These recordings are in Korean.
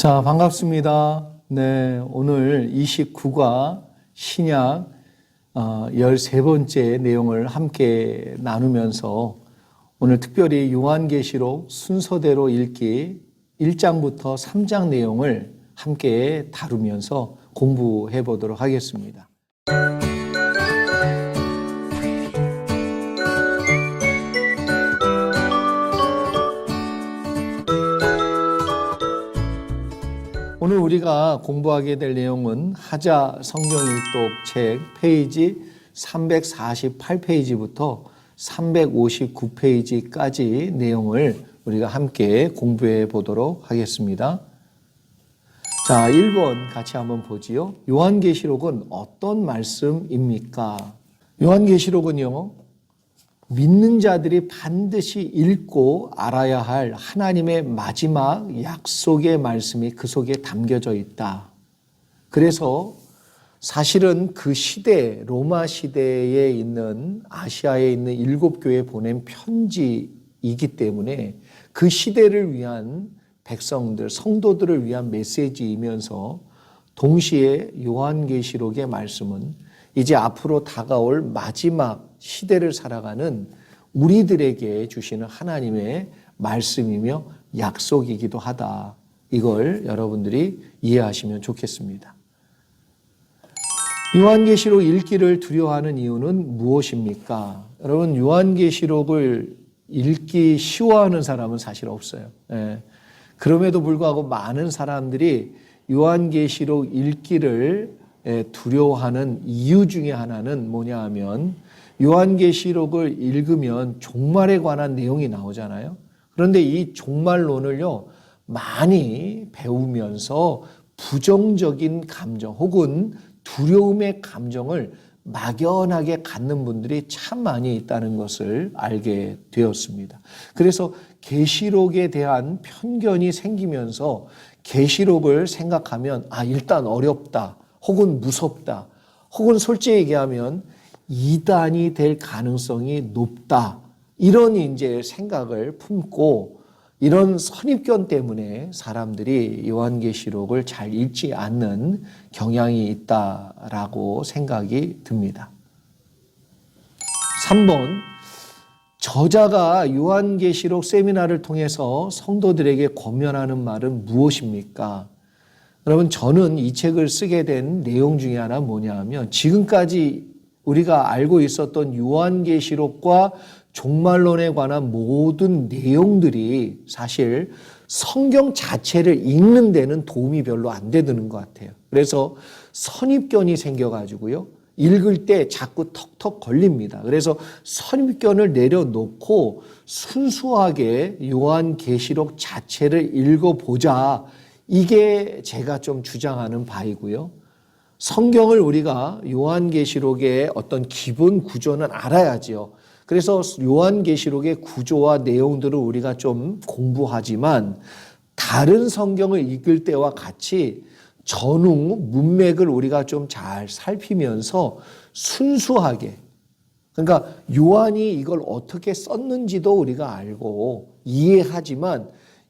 자, 반갑습니다. 네, 오늘 29과 신약 13번째 내용을 함께 나누면서 오늘 특별히 요한계시록 순서대로 읽기 1장부터 3장 내용을 함께 다루면서 공부해 보도록 하겠습니다. 오늘 우리가 공부하게 될 내용은 하자 성경일독책 페이지 348페이지부터 359페이지까지 내용을 우리가 함께 공부해 보도록 하겠습니다. 자, 1번 같이 한번 보지요. 요한계시록은 어떤 말씀입니까? 요한계시록은요, 믿는 자들이 반드시 읽고 알아야 할 하나님의 마지막 약속의 말씀이 그 속에 담겨져 있다. 그래서 사실은 그 시대, 로마 시대에 있는 아시아에 있는 7교회에 보낸 편지이기 때문에 그 시대를 위한 백성들, 성도들을 위한 메시지이면서 동시에 요한계시록의 말씀은 이제 앞으로 다가올 마지막 시대를 살아가는 우리들에게 주시는 하나님의 말씀이며 약속이기도 하다. 이걸 여러분들이 이해하시면 좋겠습니다. 요한계시록 읽기를 두려워하는 이유는 무엇입니까? 여러분, 요한계시록을 읽기 쉬워하는 사람은 사실 없어요. 그럼에도 불구하고 많은 사람들이 요한계시록 읽기를 두려워하는 이유 중에 하나는 뭐냐 하면 요한계시록을 읽으면 종말에 관한 내용이 나오잖아요. 그런데 이 종말론을요, 많이 배우면서 부정적인 감정 혹은 두려움의 감정을 막연하게 갖는 분들이 참 많이 있다는 것을 알게 되었습니다. 그래서 계시록에 대한 편견이 생기면서 계시록을 생각하면 일단 어렵다 혹은 무섭다 혹은 솔직히 얘기하면 이단이 될 가능성이 높다, 이런 이제 생각을 품고 이런 선입견 때문에 사람들이 요한계시록을 잘 읽지 않는 경향이 있다라고 생각이 듭니다. 3번, 저자가 요한계시록 세미나를 통해서 성도들에게 권면하는 말은 무엇입니까? 여러분, 저는 이 책을 쓰게 된 내용 중에 하나 뭐냐 하면 지금까지 우리가 알고 있었던 요한계시록과 종말론에 관한 모든 내용들이 사실 성경 자체를 읽는 데는 도움이 별로 안 되는 것 같아요. 그래서 선입견이 생겨가지고요, 읽을 때 자꾸 턱턱 걸립니다. 그래서 선입견을 내려놓고 순수하게 요한계시록 자체를 읽어보자, 이게 제가 좀 주장하는 바이고요. 성경을 우리가 요한계시록의 어떤 기본 구조는 알아야지요. 그래서 요한계시록의 구조와 내용들을 우리가 좀 공부하지만 다른 성경을 읽을 때와 같이 전후 문맥을 우리가 좀 잘 살피면서 순수하게, 그러니까 요한이 이걸 어떻게 썼는지도 우리가 알고 이해하지만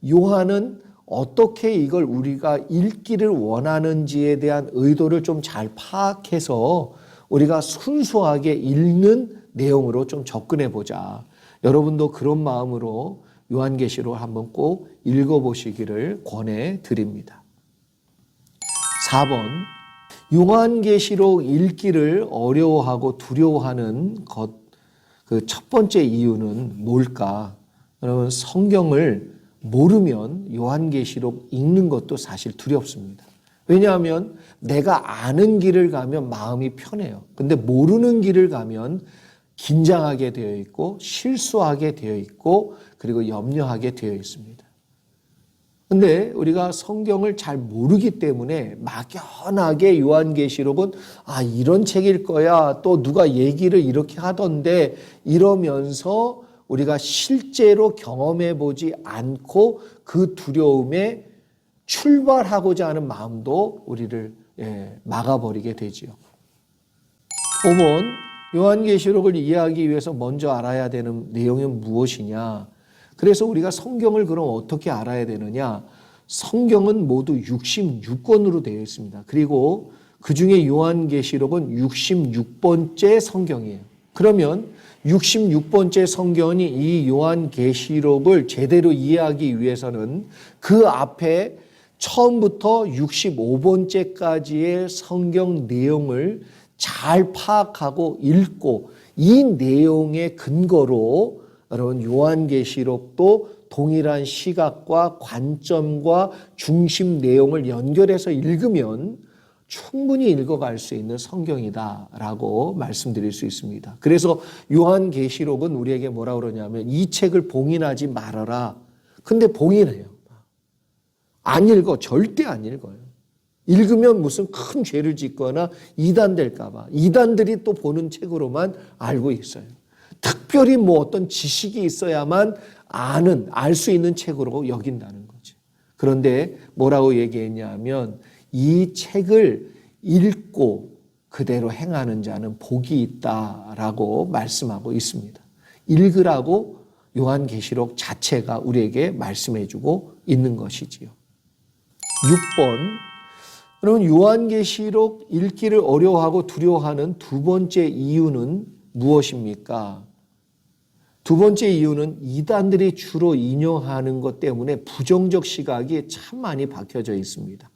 요한은 어떻게 이걸 우리가 읽기를 원하는지에 대한 의도를 좀 잘 파악해서 우리가 순수하게 읽는 내용으로 좀 접근해 보자. 여러분도 그런 마음으로 요한계시록 한번 꼭 읽어보시기를 권해 드립니다. 4번, 요한계시록 읽기를 어려워하고 두려워하는 그 첫 번째 이유는 뭘까? 여러분, 성경을 모르면 요한계시록 읽는 것도 사실 두렵습니다. 왜냐하면 내가 아는 길을 가면 마음이 편해요. 근데 모르는 길을 가면 긴장하게 되어 있고 실수하게 되어 있고 그리고 염려하게 되어 있습니다. 근데 우리가 성경을 잘 모르기 때문에 막연하게 요한계시록은 이런 책일 거야, 또 누가 얘기를 이렇게 하던데 이러면서 우리가 실제로 경험해 보지 않고 그 두려움에 출발하고자 하는 마음도 우리를 막아버리게 되지요. 5번, 요한계시록을 이해하기 위해서 먼저 알아야 되는 내용은 무엇이냐? 그래서 우리가 성경을 그럼 어떻게 알아야 되느냐? 성경은 모두 66권으로 되어 있습니다. 그리고 그 중에 요한계시록은 66번째 성경이에요. 그러면 66번째 성경이 이 요한계시록을 제대로 이해하기 위해서는 그 앞에 처음부터 65번째까지의 성경 내용을 잘 파악하고 읽고 이 내용의 근거로 여러분 요한계시록도 동일한 시각과 관점과 중심 내용을 연결해서 읽으면 충분히 읽어갈 수 있는 성경이다라고 말씀드릴 수 있습니다. 그래서 요한계시록은 우리에게 뭐라 그러냐면 이 책을 봉인하지 말아라. 근데 봉인해요. 안 읽어. 절대 안 읽어요. 읽으면 무슨 큰 죄를 짓거나 이단될까 봐. 이단들이 또 보는 책으로만 알고 있어요. 특별히 뭐 어떤 지식이 있어야만 알 수 있는 책으로 여긴다는 거죠. 그런데 뭐라고 얘기했냐면 이 책을 읽고 그대로 행하는 자는 복이 있다라고 말씀하고 있습니다. 읽으라고 요한계시록 자체가 우리에게 말씀해주고 있는 것이지요. 6번, 여러분 요한계시록 읽기를 어려워하고 두려워하는 두 번째 이유는 무엇입니까? 두 번째 이유는 이단들이 주로 인용하는 것 때문에 부정적 시각이 참 많이 박혀져 있습니다.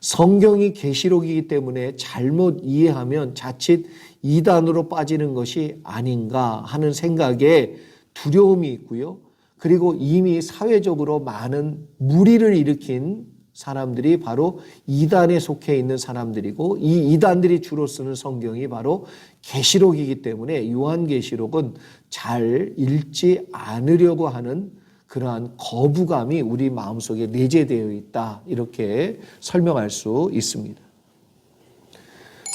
성경이 계시록이기 때문에 잘못 이해하면 자칫 이단으로 빠지는 것이 아닌가 하는 생각에 두려움이 있고요. 그리고 이미 사회적으로 많은 무리를 일으킨 사람들이 바로 이단에 속해 있는 사람들이고 이 이단들이 주로 쓰는 성경이 바로 계시록이기 때문에 요한계시록은 잘 읽지 않으려고 하는 그러한 거부감이 우리 마음속에 내재되어 있다. 이렇게 설명할 수 있습니다.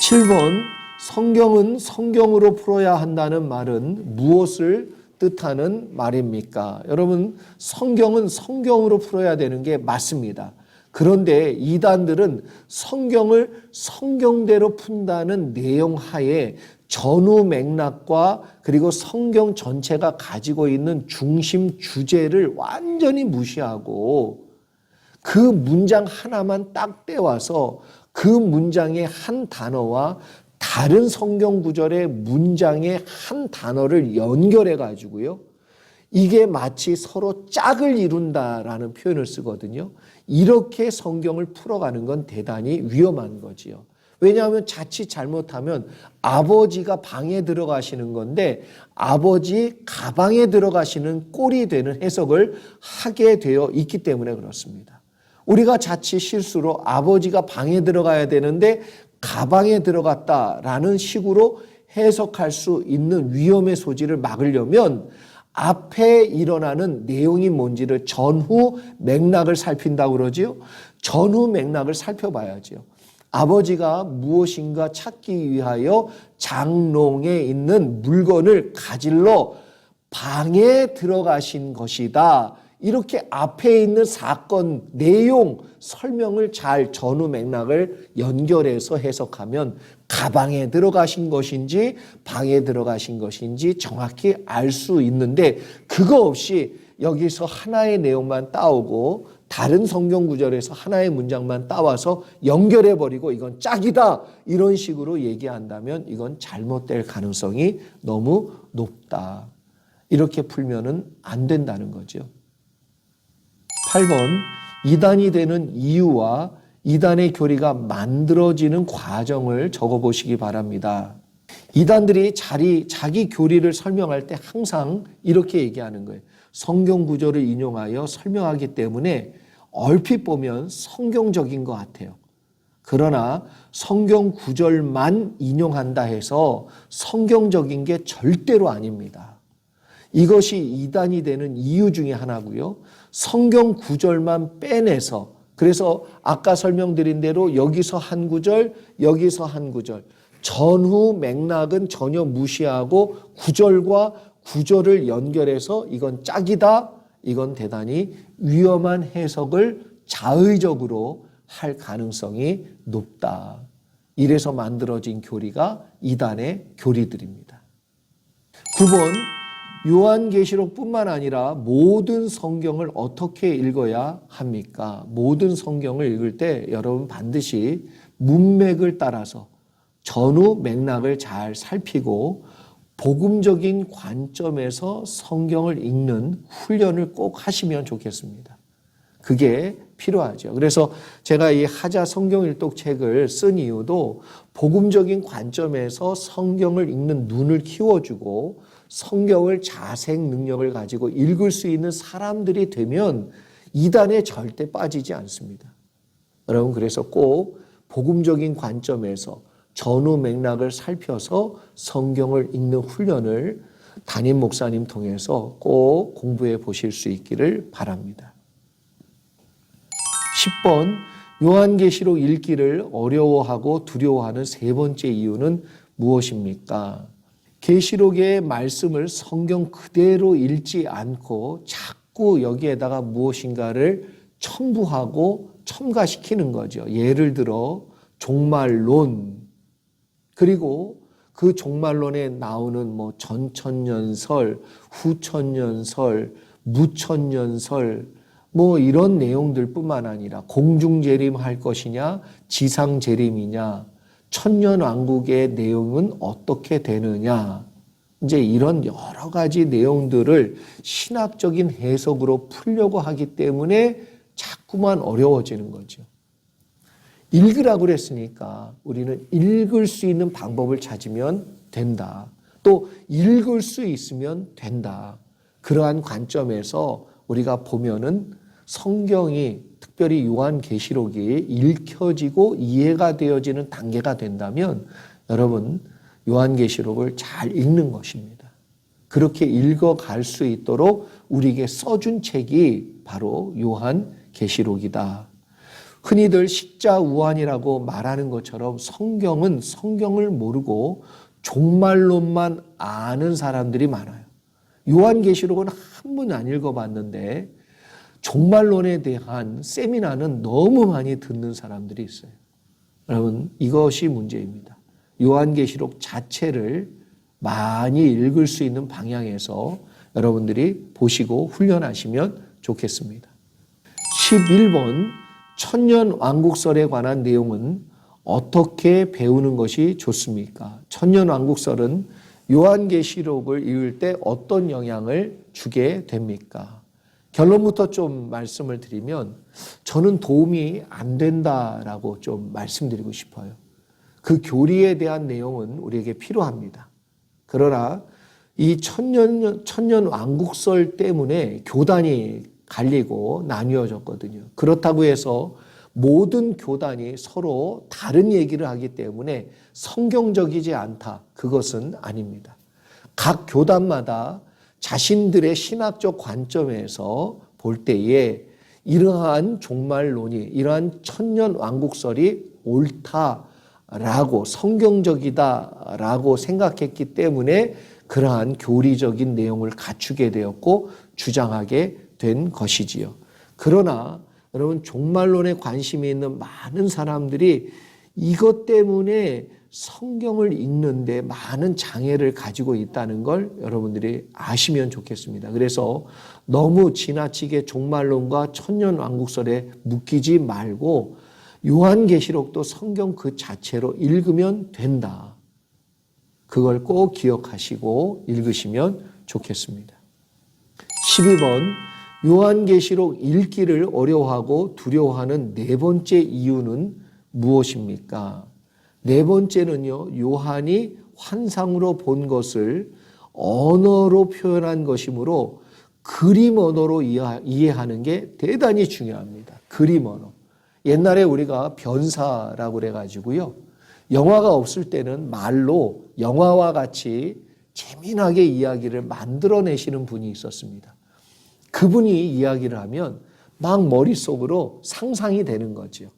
7번, 성경은 성경으로 풀어야 한다는 말은 무엇을 뜻하는 말입니까? 여러분, 성경은 성경으로 풀어야 되는 게 맞습니다. 그런데 이단들은 성경을 성경대로 푼다는 내용 하에 전후 맥락과 그리고 성경 전체가 가지고 있는 중심 주제를 완전히 무시하고 그 문장 하나만 딱 떼와서 그 문장의 한 단어와 다른 성경 구절의 문장의 한 단어를 연결해 가지고요. 이게 마치 서로 짝을 이룬다라는 표현을 쓰거든요. 이렇게 성경을 풀어가는 건 대단히 위험한 거지요. 왜냐하면 자칫 잘못하면 아버지가 방에 들어가시는 건데 아버지 가방에 들어가시는 꼴이 되는 해석을 하게 되어 있기 때문에 그렇습니다. 우리가 자칫 실수로 아버지가 방에 들어가야 되는데 가방에 들어갔다라는 식으로 해석할 수 있는 위험의 소지를 막으려면 앞에 일어나는 내용이 뭔지를 전후 맥락을 살핀다고 그러지요. 전후 맥락을 살펴봐야지요. 아버지가 무엇인가 찾기 위하여 장롱에 있는 물건을 가지러 방에 들어가신 것이다. 이렇게 앞에 있는 사건, 내용, 설명을 잘 전후 맥락을 연결해서 해석하면 가방에 들어가신 것인지 방에 들어가신 것인지 정확히 알 수 있는데 그거 없이 여기서 하나의 내용만 따오고 다른 성경 구절에서 하나의 문장만 따와서 연결해버리고 이건 짝이다 이런 식으로 얘기한다면 이건 잘못될 가능성이 너무 높다. 이렇게 풀면은 안 된다는 거죠. 8번, 이단이 되는 이유와 이단의 교리가 만들어지는 과정을 적어보시기 바랍니다. 이단들이 자기 교리를 설명할 때 항상 이렇게 얘기하는 거예요. 성경 구절을 인용하여 설명하기 때문에 얼핏 보면 성경적인 것 같아요. 그러나 성경 구절만 인용한다 해서 성경적인 게 절대로 아닙니다. 이것이 이단이 되는 이유 중에 하나고요. 성경 구절만 빼내서 그래서 아까 설명드린 대로 여기서 한 구절, 여기서 한 구절 전후 맥락은 전혀 무시하고 구절과 구절을 연결해서 이건 짝이다. 이건 대단히 위험한 해석을 자의적으로 할 가능성이 높다. 이래서 만들어진 교리가 이단의 교리들입니다. 9번, 요한계시록뿐만 아니라 모든 성경을 어떻게 읽어야 합니까? 모든 성경을 읽을 때 여러분 반드시 문맥을 따라서 전후 맥락을 잘 살피고 복음적인 관점에서 성경을 읽는 훈련을 꼭 하시면 좋겠습니다. 그게 필요하죠. 그래서 제가 이 하자 성경일독 책을 쓴 이유도 복음적인 관점에서 성경을 읽는 눈을 키워주고 성경을 자생 능력을 가지고 읽을 수 있는 사람들이 되면 이단에 절대 빠지지 않습니다. 여러분, 그래서 꼭 복음적인 관점에서 전후 맥락을 살펴서 성경을 읽는 훈련을 담임 목사님 통해서 꼭 공부해 보실 수 있기를 바랍니다. 10번, 요한계시록 읽기를 어려워하고 두려워하는 세 번째 이유는 무엇입니까? 계시록의 말씀을 성경 그대로 읽지 않고 자꾸 여기에다가 무엇인가를 첨부하고 첨가시키는 거죠. 예를 들어 종말론, 그리고 그 종말론에 나오는 전천년설, 후천년설, 무천년설 이런 내용들뿐만 아니라 공중재림할 것이냐, 지상재림이냐, 천년왕국의 내용은 어떻게 되느냐, 이제 이런 여러 가지 내용들을 신학적인 해석으로 풀려고 하기 때문에 자꾸만 어려워지는 거죠. 읽으라고 그랬으니까 우리는 읽을 수 있는 방법을 찾으면 된다. 또 읽을 수 있으면 된다. 그러한 관점에서 우리가 보면은 성경이 특별히 요한계시록이 읽혀지고 이해가 되어지는 단계가 된다면 여러분 요한계시록을 잘 읽는 것입니다. 그렇게 읽어갈 수 있도록 우리에게 써준 책이 바로 요한계시록이다. 흔히들 식자우한이라고 말하는 것처럼 성경은 성경을 모르고 종말론만 아는 사람들이 많아요. 요한계시록은 한 번 안 읽어봤는데 종말론에 대한 세미나는 너무 많이 듣는 사람들이 있어요. 여러분, 이것이 문제입니다. 요한계시록 자체를 많이 읽을 수 있는 방향에서 여러분들이 보시고 훈련하시면 좋겠습니다. 11번, 천년왕국설에 관한 내용은 어떻게 배우는 것이 좋습니까? 천년왕국설은 요한계시록을 읽을 때 어떤 영향을 주게 됩니까? 결론부터 좀 말씀을 드리면 저는 도움이 안 된다라고 좀 말씀드리고 싶어요. 그 교리에 대한 내용은 우리에게 필요합니다. 그러나 이 천년왕국설 때문에 교단이 갈리고 나뉘어졌거든요. 그렇다고 해서 모든 교단이 서로 다른 얘기를 하기 때문에 성경적이지 않다. 그것은 아닙니다. 각 교단마다 자신들의 신학적 관점에서 볼 때에 이러한 종말론이, 이러한 천년왕국설이 옳다라고 성경적이다라고 생각했기 때문에 그러한 교리적인 내용을 갖추게 되었고 주장하게 된 것이지요. 그러나 여러분 종말론에 관심이 있는 많은 사람들이 이것 때문에 성경을 읽는데 많은 장애를 가지고 있다는 걸 여러분들이 아시면 좋겠습니다. 그래서 너무 지나치게 종말론과 천년왕국설에 묶이지 말고 요한계시록도 성경 그 자체로 읽으면 된다. 그걸 꼭 기억하시고 읽으시면 좋겠습니다. 12번, 요한계시록 읽기를 어려워하고 두려워하는 네 번째 이유는 무엇입니까? 네 번째는요, 요한이 환상으로 본 것을 언어로 표현한 것이므로 그림 언어로 이해하는 게 대단히 중요합니다. 그림 언어. 옛날에 우리가 변사라고 그래가지고요, 영화가 없을 때는 말로 영화와 같이 재미나게 이야기를 만들어내시는 분이 있었습니다. 그분이 이야기를 하면 막 머릿속으로 상상이 되는 거죠.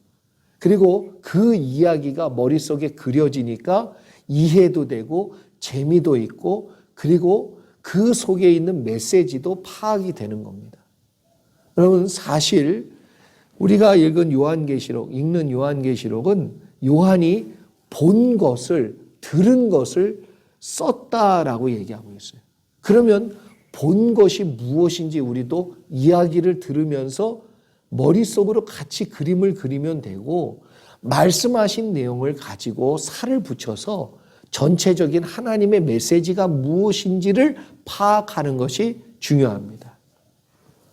그리고 그 이야기가 머릿속에 그려지니까 이해도 되고 재미도 있고 그리고 그 속에 있는 메시지도 파악이 되는 겁니다. 여러분, 사실 우리가 읽는 요한계시록은 요한이 본 것을, 들은 것을 썼다라고 얘기하고 있어요. 그러면 본 것이 무엇인지 우리도 이야기를 들으면서 머릿속으로 같이 그림을 그리면 되고, 말씀하신 내용을 가지고 살을 붙여서 전체적인 하나님의 메시지가 무엇인지를 파악하는 것이 중요합니다.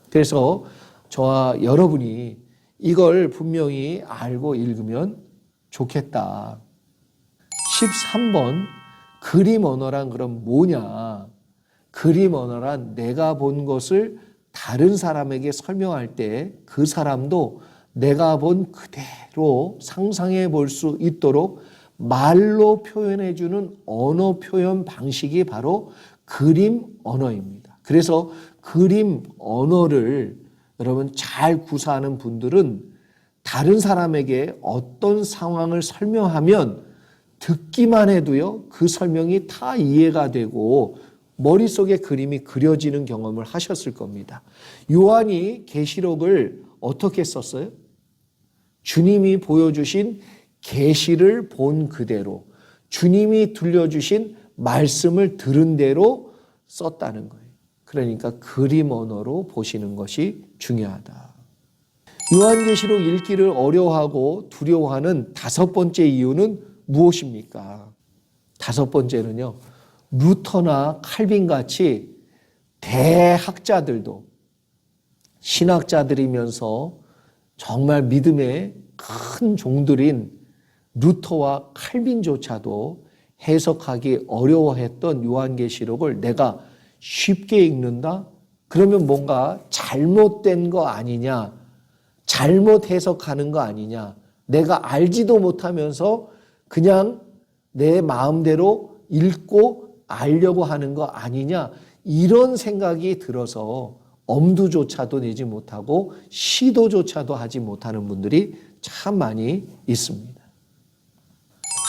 그래서 저와 여러분이 이걸 분명히 알고 읽으면 좋겠다. 13번, 그림 언어란 그럼 뭐냐? 그림 언어란 내가 본 것을 다른 사람에게 설명할 때 그 사람도 내가 본 그대로 상상해 볼 수 있도록 말로 표현해 주는 언어 표현 방식이 바로 그림 언어입니다. 그래서 그림 언어를 여러분 잘 구사하는 분들은 다른 사람에게 어떤 상황을 설명하면 듣기만 해도요, 그 설명이 다 이해가 되고 머릿속에 그림이 그려지는 경험을 하셨을 겁니다. 요한이 계시록을 어떻게 썼어요? 주님이 보여주신 계시를 본 그대로, 주님이 들려주신 말씀을 들은 대로 썼다는 거예요. 그러니까 그림 언어로 보시는 것이 중요하다. 요한계시록 읽기를 어려워하고 두려워하는 다섯 번째 이유는 무엇입니까? 다섯 번째는요, 루터나 칼빈 같이 대학자들도, 신학자들이면서 정말 믿음의 큰 종들인 루터와 칼빈조차도 해석하기 어려워했던 요한계시록을 내가 쉽게 읽는다? 그러면 뭔가 잘못된 거 아니냐? 잘못 해석하는 거 아니냐? 내가 알지도 못하면서 그냥 내 마음대로 읽고 알려고 하는 거 아니냐? 이런 생각이 들어서 엄두조차도 내지 못하고 시도조차도 하지 못하는 분들이 참 많이 있습니다.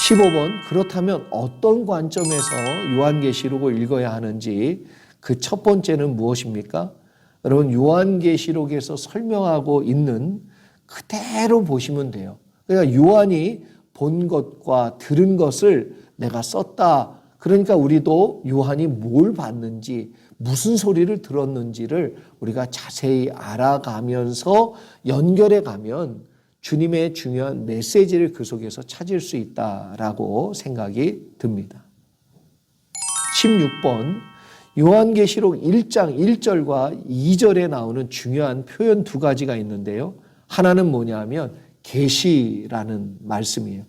15번, 그렇다면 어떤 관점에서 요한계시록을 읽어야 하는지, 그 첫 번째는 무엇입니까? 여러분, 요한계시록에서 설명하고 있는 그대로 보시면 돼요. 그러니까 요한이 본 것과 들은 것을 내가 썼다. 그러니까 우리도 요한이 뭘 봤는지, 무슨 소리를 들었는지를 우리가 자세히 알아가면서 연결해 가면 주님의 중요한 메시지를 그 속에서 찾을 수 있다라고 생각이 듭니다. 16번, 요한계시록 1장 1절과 2절에 나오는 중요한 표현 두 가지가 있는데요. 하나는 뭐냐 하면 계시라는 말씀이에요.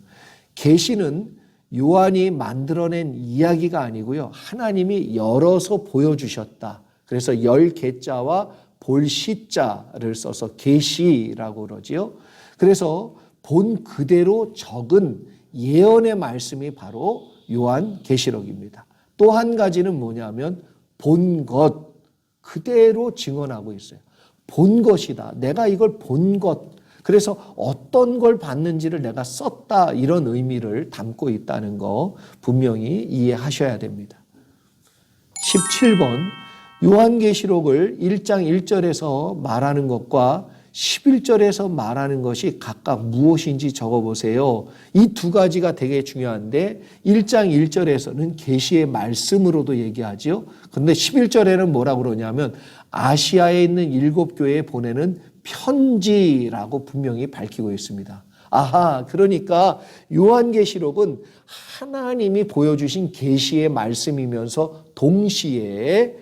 계시는 요한이 만들어낸 이야기가 아니고요, 하나님이 열어서 보여주셨다. 그래서 열 개자와 볼 시자를 써서 계시라고 그러지요. 그래서 본 그대로 적은 예언의 말씀이 바로 요한계시록입니다. 또 한 가지는 뭐냐면 본 것 그대로 증언하고 있어요. 본 것이다. 내가 이걸 본 것. 그래서 어떤 걸 봤는지를 내가 썼다, 이런 의미를 담고 있다는 거 분명히 이해하셔야 됩니다. 17번, 요한계시록을 1장 1절에서 말하는 것과 11절에서 말하는 것이 각각 무엇인지 적어보세요. 이 두 가지가 되게 중요한데 1장 1절에서는 계시의 말씀으로도 얘기하죠. 그런데 11절에는 뭐라고 그러냐면 아시아에 있는 7교회에 보내는 편지라고 분명히 밝히고 있습니다. 아하, 그러니까 요한계시록은 하나님이 보여주신 계시의 말씀이면서 동시에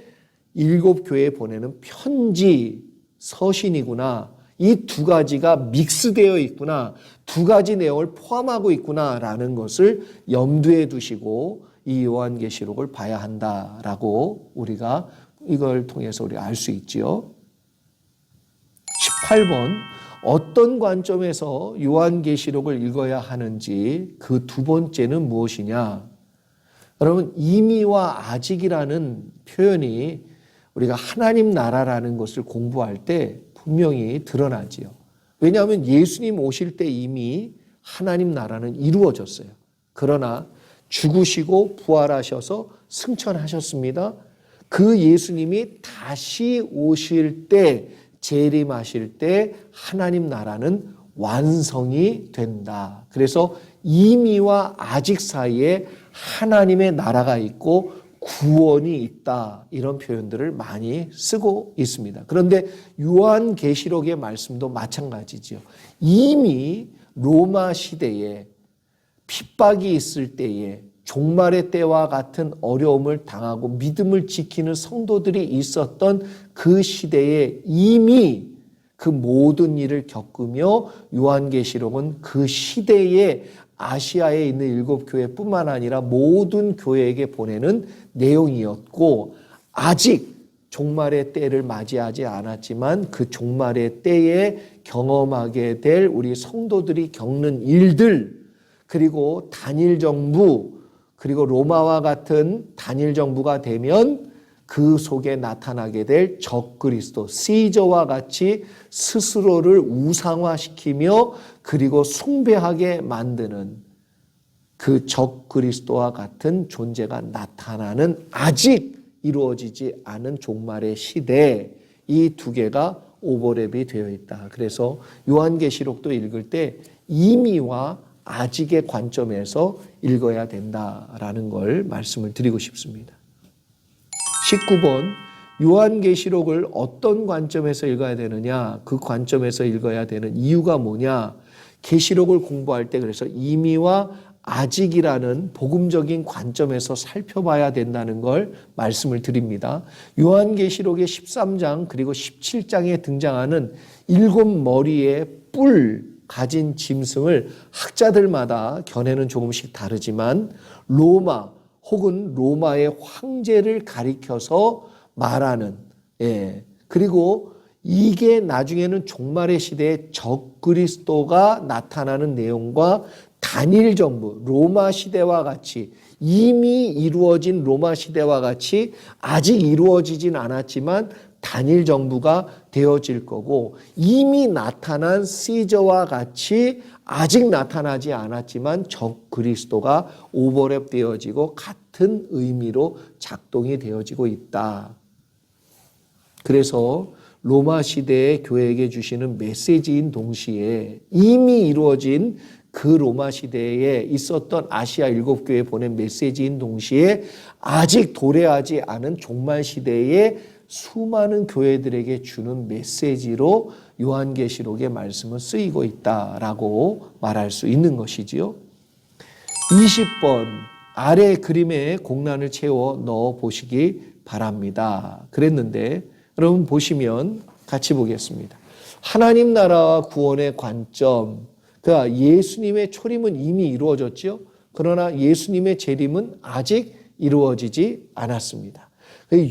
7교회에 보내는 편지, 서신이구나. 이 두 가지가 믹스되어 있구나. 두 가지 내용을 포함하고 있구나라는 것을 염두에 두시고 이 요한계시록을 봐야 한다라고 우리가 이걸 통해서 우리가 알 수 있지요. 18번, 어떤 관점에서 요한계시록을 읽어야 하는지, 그 두 번째는 무엇이냐? 여러분, 이미와 아직이라는 표현이 우리가 하나님 나라라는 것을 공부할 때 분명히 드러나지요. 왜냐하면 예수님 오실 때 이미 하나님 나라는 이루어졌어요. 그러나 죽으시고 부활하셔서 승천하셨습니다. 그 예수님이 다시 오실 때, 재림하실 때 하나님 나라는 완성이 된다. 그래서 이미와 아직 사이에 하나님의 나라가 있고 구원이 있다, 이런 표현들을 많이 쓰고 있습니다. 그런데 요한계시록의 말씀도 마찬가지죠. 이미 로마 시대에 핍박이 있을 때에 종말의 때와 같은 어려움을 당하고 믿음을 지키는 성도들이 있었던 그 시대에 이미 그 모든 일을 겪으며 요한계시록은 그 시대에 아시아에 있는 7교회뿐만 아니라 모든 교회에게 보내는 내용이었고, 아직 종말의 때를 맞이하지 않았지만 그 종말의 때에 경험하게 될 우리 성도들이 겪는 일들, 그리고 단일 정부, 그리고 로마와 같은 단일 정부가 되면 그 속에 나타나게 될 적그리스도, 시저와 같이 스스로를 우상화시키며 그리고 숭배하게 만드는 그 적그리스도와 같은 존재가 나타나는 아직 이루어지지 않은 종말의 시대, 이 두 개가 오버랩이 되어 있다. 그래서 요한계시록도 읽을 때 이미와 아직의 관점에서 읽어야 된다라는 걸 말씀을 드리고 싶습니다. 19번, 요한계시록을 어떤 관점에서 읽어야 되느냐, 그 관점에서 읽어야 되는 이유가 뭐냐. 계시록을 공부할 때 그래서 이미와 아직이라는 복음적인 관점에서 살펴봐야 된다는 걸 말씀을 드립니다. 요한계시록의 13장 그리고 17장에 등장하는 7머리의 뿔 가진 짐승을 학자들마다 견해는 조금씩 다르지만 로마 혹은 로마의 황제를 가리켜서 말하는, 그리고 이게 나중에는 종말의 시대에 적그리스도가 나타나는 내용과 단일 정부, 로마 시대와 같이 이미 이루어진 로마 시대와 같이 아직 이루어지진 않았지만 단일 정부가 되어질 거고, 이미 나타난 시저와 같이 아직 나타나지 않았지만 적그리스도가 오버랩 되어지고 같은 의미로 작동이 되어지고 있다. 그래서 로마 시대의 교회에게 주시는 메시지인 동시에 이미 이루어진 그 로마 시대에 있었던 아시아 7교회에 보낸 메시지인 동시에 아직 도래하지 않은 종말 시대에 수많은 교회들에게 주는 메시지로 요한계시록의 말씀은 쓰이고 있다라고 말할 수 있는 것이지요. 20번, 아래 그림에 공란을 채워 넣어 보시기 바랍니다. 그랬는데 여러분 보시면 같이 보겠습니다. 하나님 나라와 구원의 관점, 그러니까 예수님의 초림은 이미 이루어졌죠. 그러나 예수님의 재림은 아직 이루어지지 않았습니다.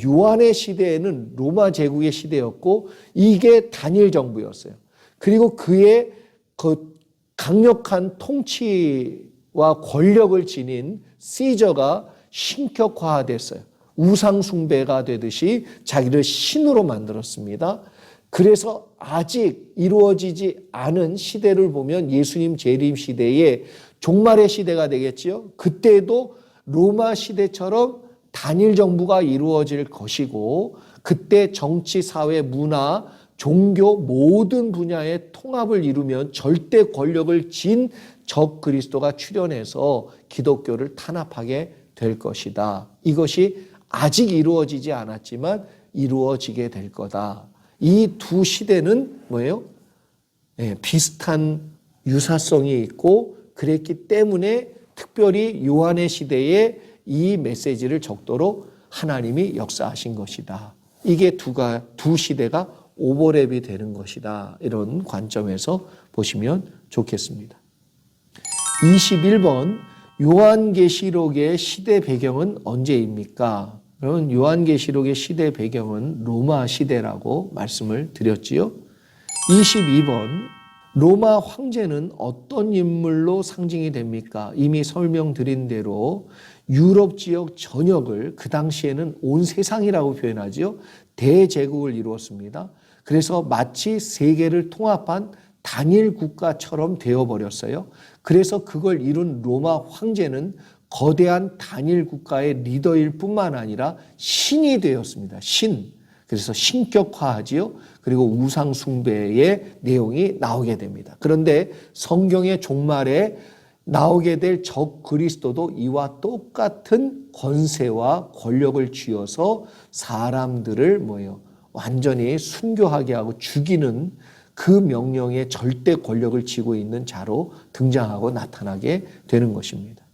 요한의 시대에는 로마 제국의 시대였고 이게 단일 정부였어요. 그리고 그의 그 강력한 통치와 권력을 지닌 시저가 신격화됐어요. 우상 숭배가 되듯이 자기를 신으로 만들었습니다. 그래서 아직 이루어지지 않은 시대를 보면 예수님 재림 시대에 종말의 시대가 되겠지요. 그때도 로마 시대처럼 단일 정부가 이루어질 것이고 그때 정치, 사회, 문화, 종교 모든 분야의 통합을 이루면 절대 권력을 진 적그리스도가 출현해서 기독교를 탄압하게 될 것이다. 이것이 아직 이루어지지 않았지만 이루어지게 될 거다. 이 두 시대는 뭐예요? 비슷한 유사성이 있고 그랬기 때문에 특별히 요한의 시대에 이 메시지를 적도록 하나님이 역사하신 것이다. 이게 두 시대가 오버랩이 되는 것이다. 이런 관점에서 보시면 좋겠습니다. 21번, 요한계시록의 시대 배경은 언제입니까? 여러분, 요한계시록의 시대 배경은 로마 시대라고 말씀을 드렸지요. 22번, 로마 황제는 어떤 인물로 상징이 됩니까? 이미 설명드린 대로 유럽 지역 전역을 그 당시에는 온 세상이라고 표현하지요. 대제국을 이루었습니다. 그래서 마치 세계를 통합한 단일 국가처럼 되어버렸어요. 그래서 그걸 이룬 로마 황제는 거대한 단일 국가의 리더일 뿐만 아니라 신이 되었습니다. 신. 그래서 신격화하지요. 그리고 우상 숭배의 내용이 나오게 됩니다. 그런데 성경의 종말에 나오게 될 적 그리스도도 이와 똑같은 권세와 권력을 쥐어서 사람들을 완전히 순교하게 하고 죽이는 그 명령의 절대 권력을 쥐고 있는 자로 등장하고 나타나게 되는 것입니다.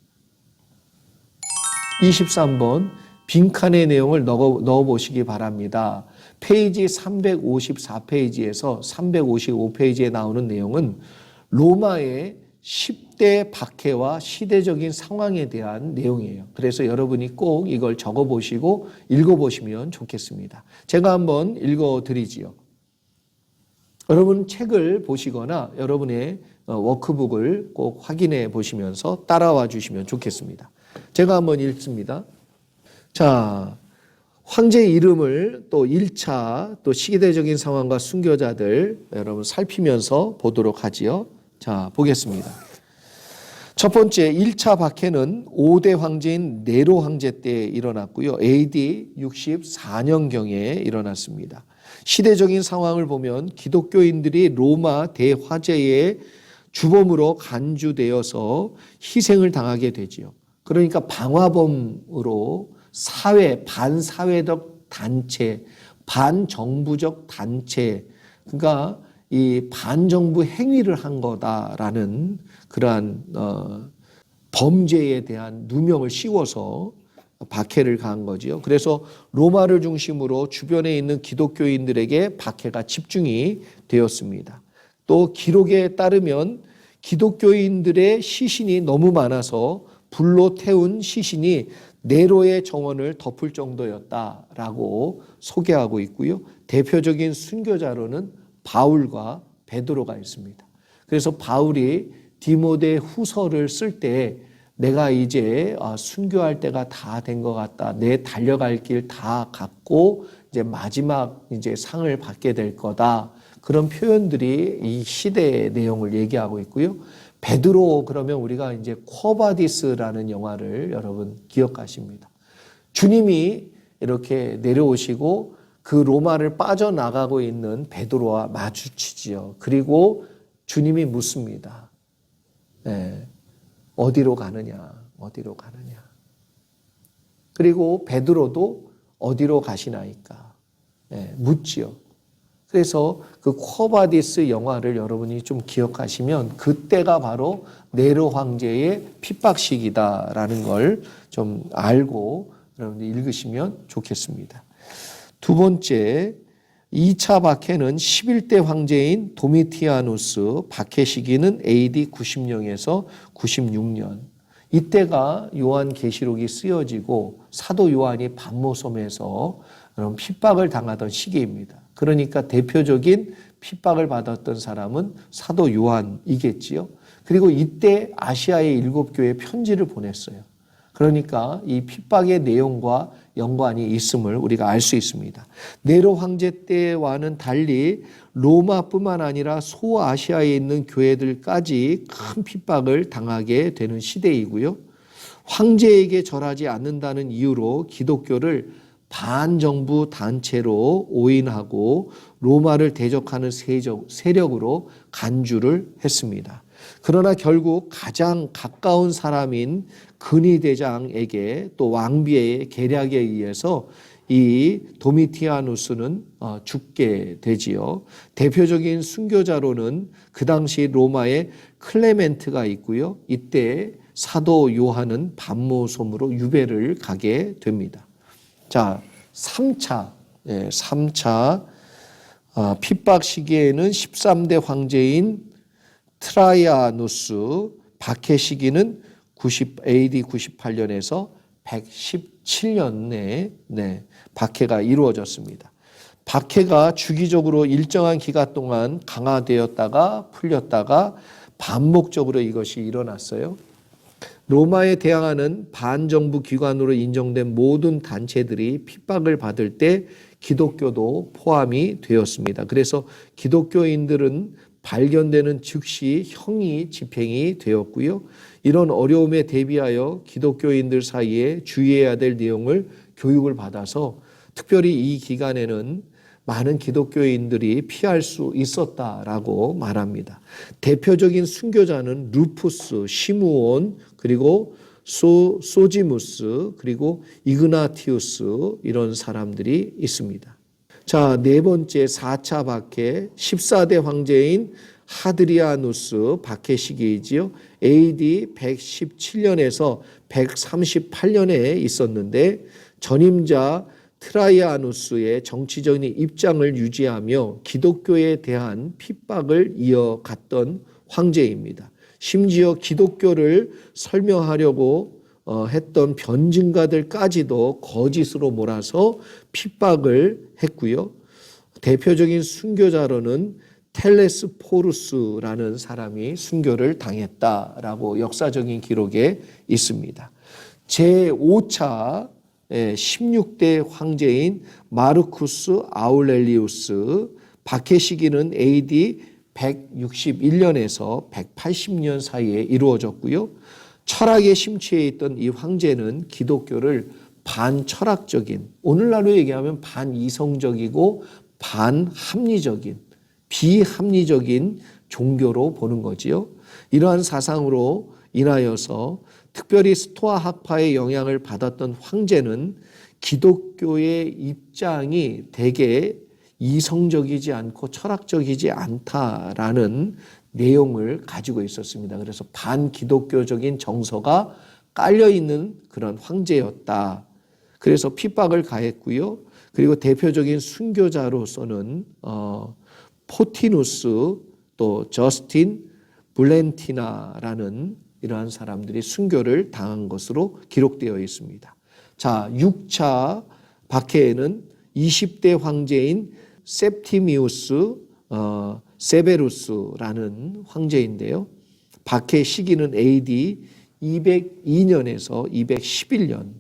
23번 빈칸의 내용을 넣어보시기 바랍니다. 페이지 354페이지에서 355페이지에 나오는 내용은 로마의 10대 박해와 시대적인 상황에 대한 내용이에요. 그래서 여러분이 꼭 이걸 적어보시고 읽어보시면 좋겠습니다. 제가 한번 읽어드리지요. 여러분 책을 보시거나 여러분의 워크북을 꼭 확인해 보시면서 따라와 주시면 좋겠습니다. 제가 한번 읽습니다. 자, 황제의 이름을 또 1차 또 시대적인 상황과 순교자들 여러분 살피면서 보도록 하지요. 자, 보겠습니다. 첫 번째 1차 박해는 5대 황제인 네로 황제 때 일어났고요. AD 64년경에 일어났습니다. 시대적인 상황을 보면 기독교인들이 로마 대화재의 주범으로 간주되어서 희생을 당하게 되지요. 그러니까 방화범으로 반사회적 단체, 반정부적 단체, 그러니까 이 반정부 행위를 한 거다라는 그러한 범죄에 대한 누명을 씌워서 박해를 가한 거지요. 그래서 로마를 중심으로 주변에 있는 기독교인들에게 박해가 집중이 되었습니다. 또 기록에 따르면 기독교인들의 시신이 너무 많아서 불로 태운 시신이 네로의 정원을 덮을 정도였다라고 소개하고 있고요. 대표적인 순교자로는 바울과 베드로가 있습니다. 그래서 바울이 디모데 후서를 쓸 때 내가 이제 순교할 때가 다 된 것 같다. 내 달려갈 길 다 갔고 이제 마지막 이제 상을 받게 될 거다. 그런 표현들이 이 시대의 내용을 얘기하고 있고요. 베드로 그러면 우리가 이제 쿼바디스라는 영화를 여러분 기억하십니다. 주님이 이렇게 내려오시고 그 로마를 빠져나가고 있는 베드로와 마주치지요. 그리고 주님이 묻습니다. 네. 어디로 가느냐? 어디로 가느냐? 그리고 베드로도 어디로 가시나이까? 네, 묻지요. 그래서 그 쿼바디스 영화를 여러분이 좀 기억하시면 그때가 바로 네로 황제의 핍박 시기다라는 걸 좀 알고 여러분들 읽으시면 좋겠습니다. 두 번째, 2차 박해는 11대 황제인 도미티아누스 박해 시기는 AD 90년에서 96년. 이때가 요한계시록이 쓰여지고 사도 요한이 반모섬에서 핍박을 당하던 시기입니다. 그러니까 대표적인 핍박을 받았던 사람은 사도 요한이겠지요. 그리고 이때 아시아의 7교회에 편지를 보냈어요. 그러니까 이 핍박의 내용과 연관이 있음을 우리가 알 수 있습니다. 네로 황제 때와는 달리 로마뿐만 아니라 소아시아에 있는 교회들까지 큰 핍박을 당하게 되는 시대이고요. 황제에게 절하지 않는다는 이유로 기독교를 반정부 단체로 오인하고 로마를 대적하는 세력으로 간주를 했습니다. 그러나 결국 가장 가까운 사람인 근위대장에게 또 왕비의 계략에 의해서 이 도미티아누스는 죽게 되지요. 대표적인 순교자로는 그 당시 로마의 클레멘트가 있고요. 이때 사도 요한은 반모섬으로 유배를 가게 됩니다. 자, 3차 핍박 시기에는 13대 황제인 트라이아누스 박해 시기는 AD 98년에서 117년 내에 박해가 이루어졌습니다. 박해가 주기적으로 일정한 기간 동안 강화되었다가 풀렸다가 반복적으로 이것이 일어났어요. 로마에 대항하는 반정부 기관으로 인정된 모든 단체들이 핍박을 받을 때 기독교도 포함이 되었습니다. 그래서 기독교인들은 발견되는 즉시 형이 집행이 되었고요. 이런 어려움에 대비하여 기독교인들 사이에 주의해야 될 내용을 교육을 받아서 특별히 이 기간에는 많은 기독교인들이 피할 수 있었다라고 말합니다. 대표적인 순교자는 루푸스, 시므온, 그리고 소지무스, 그리고 이그나티우스, 이런 사람들이 있습니다. 자, 네 번째 4차 박해, 14대 황제인 하드리아누스 박해 시기이지요. AD 117년에서 138년에 있었는데 전임자 트라이아누스의 정치적인 입장을 유지하며 기독교에 대한 핍박을 이어갔던 황제입니다. 심지어 기독교를 설명하려고 했던 변증가들까지도 거짓으로 몰아서 핍박을 했고요. 대표적인 순교자로는 텔레스포루스라는 사람이 순교를 당했다라고 역사적인 기록에 있습니다. 제5차 16대 황제인 마르쿠스 아울렐리우스 박해 시기는 AD 161년에서 180년 사이에 이루어졌고요. 철학에 심취해 있던 이 황제는 기독교를 반철학적인, 오늘날로 얘기하면 반이성적이고 반합리적인, 비합리적인 종교로 보는 거지요. 이러한 사상으로 인하여서 특별히 스토아 학파의 영향을 받았던 황제는 기독교의 입장이 대개 이성적이지 않고 철학적이지 않다라는 내용을 가지고 있었습니다. 그래서 반기독교적인 정서가 깔려있는 그런 황제였다. 그래서 핍박을 가했고요. 그리고 대표적인 순교자로서는 포티누스, 또 저스틴 블렌티나라는 이러한 사람들이 순교를 당한 것으로 기록되어 있습니다. 자, 6차 박해에는 20대 황제인 셉티미우스 세베루스라는 황제인데요. 박해 시기는 AD 202년에서 211년,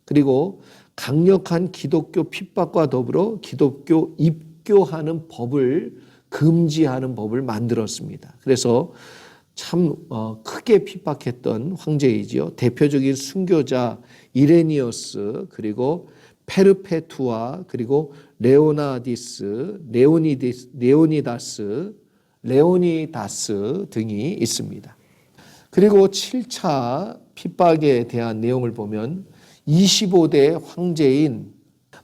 그리고 강력한 기독교 핍박과 더불어 기독교 입교하는 법을 금지하는 법을 만들었습니다. 그래서 참 크게 핍박했던 황제이지요. 대표적인 순교자 이레니어스, 그리고 페르페투아, 그리고 레오니다스 등이 있습니다. 그리고 7차 핍박에 대한 내용을 보면 25대 황제인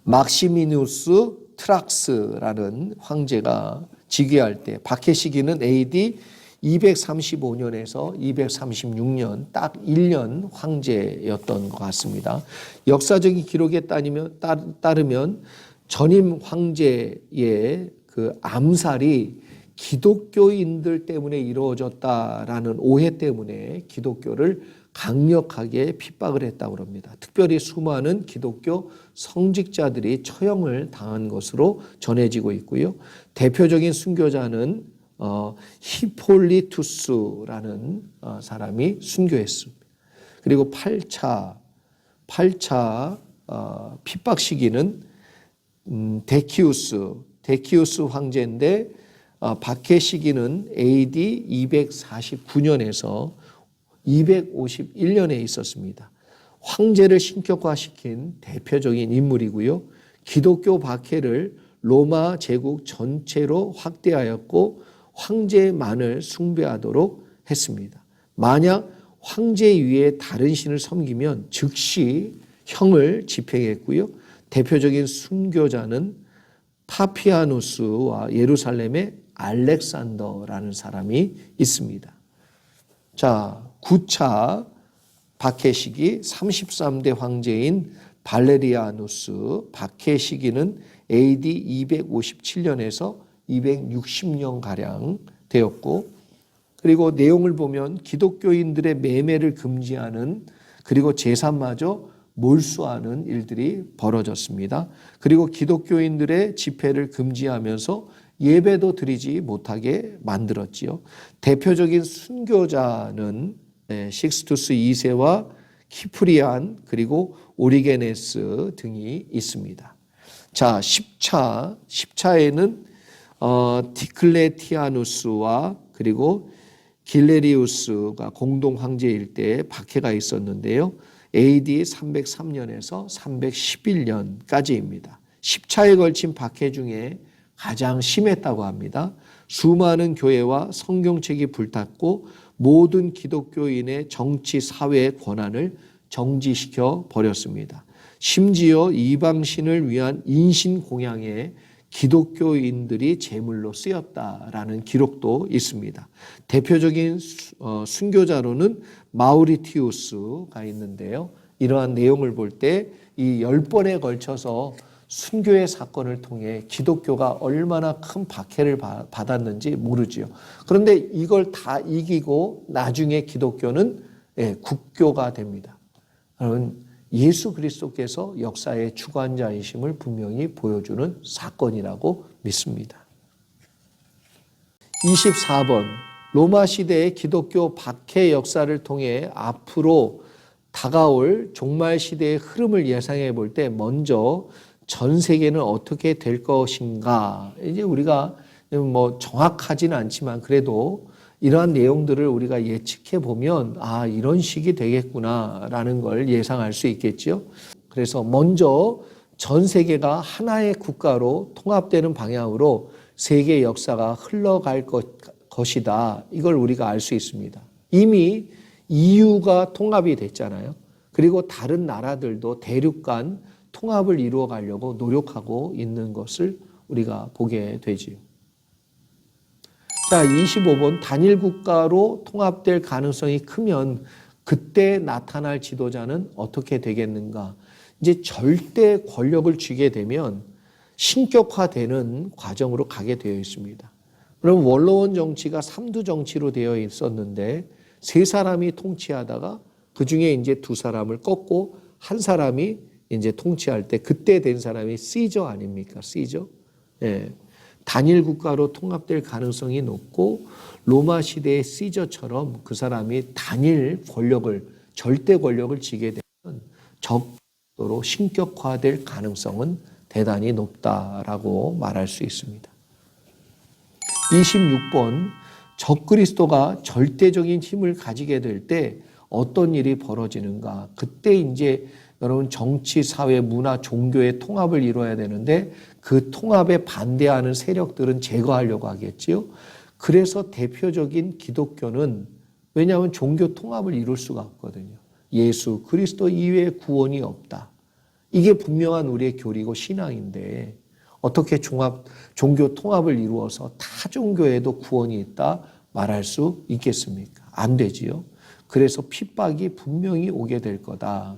막시미누스 트락스라는 황제가 즉위할 때 박해 시기는 AD 235년에서 236년, 딱 1년 황제였던 것 같습니다. 역사적인 기록에 따르면 전임 황제의 그 암살이 기독교인들 때문에 이루어졌다라는 오해 때문에 기독교를 강력하게 핍박을 했다고 합니다. 특별히 수많은 기독교 성직자들이 처형을 당한 것으로 전해지고 있고요. 대표적인 순교자는 히폴리투스라는 사람이 순교했습니다. 그리고 8차 핍박 시기는 데키우스 황제인데 박해 시기는 AD 249년에서 251년에 있었습니다. 황제를 신격화시킨 대표적인 인물이고요. 기독교 박해를 로마 제국 전체로 확대하였고 황제만을 숭배하도록 했습니다. 만약 황제 위에 다른 신을 섬기면 즉시 형을 집행했고요. 대표적인 순교자는 파피아누스와 예루살렘의 알렉산더라는 사람이 있습니다. 자, 9차 박해 시기 33대 황제인 발레리아누스 박해 시기는 AD 257년에서 260년가량 되었고, 그리고 내용을 보면 기독교인들의 매매를 금지하는, 그리고 제사마저 몰수하는 일들이 벌어졌습니다. 그리고 기독교인들의 집회를 금지하면서 예배도 드리지 못하게 만들었지요. 대표적인 순교자는 식스투스 2세와 키프리안, 그리고 오리게네스 등이 있습니다. 자, 10차에는 디클레티아누스와 그리고 길레리우스가 공동 황제일 때 박해가 있었는데요. AD 303년에서 311년까지입니다. 10차에 걸친 박해 중에 가장 심했다고 합니다. 수많은 교회와 성경책이 불탔고 모든 기독교인의 정치, 사회의 권한을 정지시켜 버렸습니다. 심지어 이방신을 위한 인신공양에 기독교인들이 제물로 쓰였다라는 기록도 있습니다. 대표적인 순교자로는 마우리티우스가 있는데요. 이러한 내용을 볼 때 이 10번에 걸쳐서 순교의 사건을 통해 기독교가 얼마나 큰 박해를 받았는지 모르지요. 그런데 이걸 다 이기고 나중에 기독교는 국교가 됩니다. 여러분, 예수 그리스도께서 역사의 주관자이심을 분명히 보여주는 사건이라고 믿습니다. 24번, 로마 시대의 기독교 박해 역사를 통해 앞으로 다가올 종말 시대의 흐름을 예상해 볼 때 먼저 전 세계는 어떻게 될 것인가. 이제 우리가 뭐 정확하지는 않지만 그래도 이러한 내용들을 우리가 예측해 보면 아, 이런 식이 되겠구나라는 걸 예상할 수 있겠죠. 그래서 먼저 전 세계가 하나의 국가로 통합되는 방향으로 세계 역사가 흘러갈 것이다. 이걸 우리가 알 수 있습니다. 이미 EU가 통합이 됐잖아요. 그리고 다른 나라들도 대륙 간 통합을 이루어 가려고 노력하고 있는 것을 우리가 보게 되지요. 자, 25번, 단일 국가로 통합될 가능성이 크면 그때 나타날 지도자는 어떻게 되겠는가? 이제 절대 권력을 쥐게 되면 신격화되는 과정으로 가게 되어 있습니다. 그럼 원로원 정치가 삼두 정치로 되어 있었는데 세 사람이 통치하다가 그 중에 이제 두 사람을 꺾고 한 사람이 이제 통치할 때 그때 된 사람이 시저 아닙니까? 시저. 예. 단일 국가로 통합될 가능성이 높고 로마 시대의 시저처럼 그 사람이 단일 권력을, 절대 권력을 쥐게 되면 적도로 신격화될 가능성은 대단히 높다라고 말할 수 있습니다. 26번, 적그리스도가 절대적인 힘을 가지게 될 때 어떤 일이 벌어지는가? 그때 이제 여러분 정치, 사회, 문화, 종교의 통합을 이루어야 되는데 그 통합에 반대하는 세력들은 제거하려고 하겠지요. 그래서 대표적인 기독교는 왜냐하면 종교 통합을 이룰 수가 없거든요. 예수 그리스도 이외에 구원이 없다. 이게 분명한 우리의 교리고 신앙인데 어떻게 종교 통합을 이루어서 타 종교에도 구원이 있다 말할 수 있겠습니까? 안 되지요. 그래서 핍박이 분명히 오게 될 거다.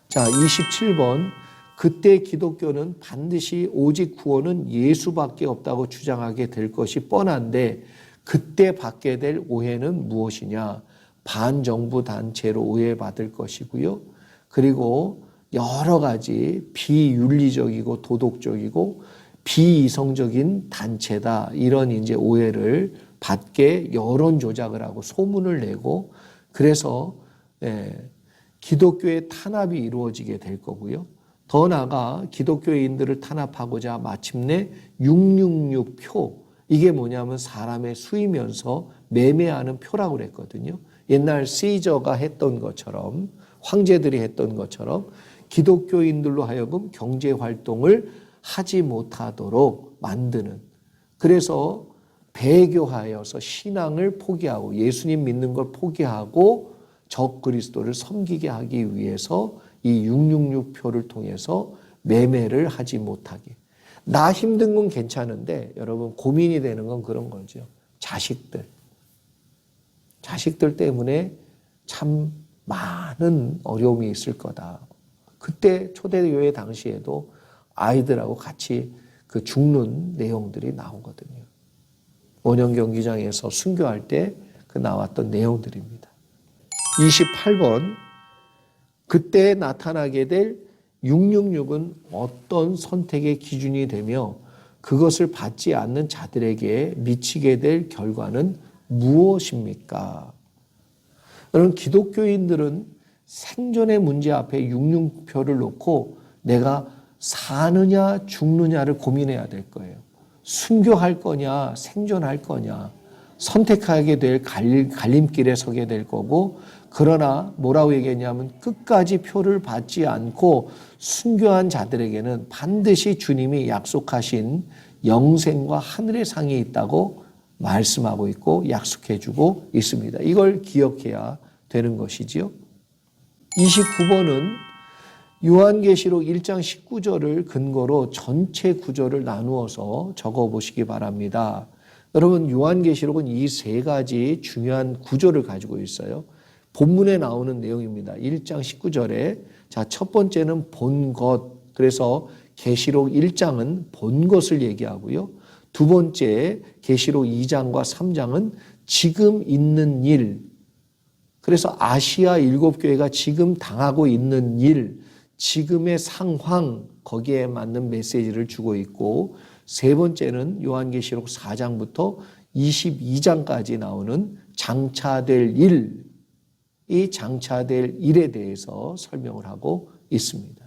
자, 27번. 그때 기독교는 반드시 오직 구원은 예수밖에 없다고 주장하게 될 것이 뻔한데 그때 받게 될 오해는 무엇이냐? 반정부 단체로 오해받을 것이고요. 그리고 여러 가지 비윤리적이고 도덕적이고 비이성적인 단체다. 이런 이제 오해를 받게 여론 조작을 하고 소문을 내고 그래서 기독교의 탄압이 이루어지게 될 거고요. 더 나아가 기독교인들을 탄압하고자 마침내 666표, 이게 뭐냐면 사람의 수이면서 매매하는 표라고 그랬거든요. 옛날 시저가 했던 것처럼, 황제들이 했던 것처럼 기독교인들로 하여금 경제활동을 하지 못하도록 만드는, 그래서 배교하여서 신앙을 포기하고 예수님 믿는 걸 포기하고 적그리스도를 섬기게 하기 위해서 이 666표를 통해서 매매를 하지 못하게. 나 힘든 건 괜찮은데 여러분 고민이 되는 건 그런 거죠. 자식들 때문에 참 많은 어려움이 있을 거다. 그때 초대교회 당시에도 아이들하고 같이 그 죽는 내용들이 나오거든요. 원형 경기장에서 순교할 때 그 나왔던 내용들입니다. 28번, 그때 나타나게 될 666은 어떤 선택의 기준이 되며 그것을 받지 않는 자들에게 미치게 될 결과는 무엇입니까? 여러분, 기독교인들은 생존의 문제 앞에 666표를 놓고 내가 사느냐 죽느냐를 고민해야 될 거예요. 순교할 거냐 생존할 거냐 선택하게 될 갈림길에 서게 될 거고, 그러나 뭐라고 얘기했냐면 끝까지 표를 받지 않고 순교한 자들에게는 반드시 주님이 약속하신 영생과 하늘의 상이 있다고 말씀하고 있고 약속해주고 있습니다. 이걸 기억해야 되는 것이지요. 29번은 요한계시록 1장 19절을 근거로 전체 구절을 나누어서 적어보시기 바랍니다. 여러분, 요한계시록은 이 세 가지 중요한 구절을 가지고 있어요. 본문에 나오는 내용입니다. 1장 19절에 자, 첫 번째는 본 것. 그래서 계시록 1장은 본 것을 얘기하고요. 두 번째 계시록 2장과 3장은 지금 있는 일. 그래서 아시아 7교회가 지금 당하고 있는 일, 지금의 상황, 거기에 맞는 메시지를 주고 있고, 세 번째는 요한계시록 4장부터 22장까지 나오는 장차될 일, 이 장차될 일에 대해서 설명을 하고 있습니다.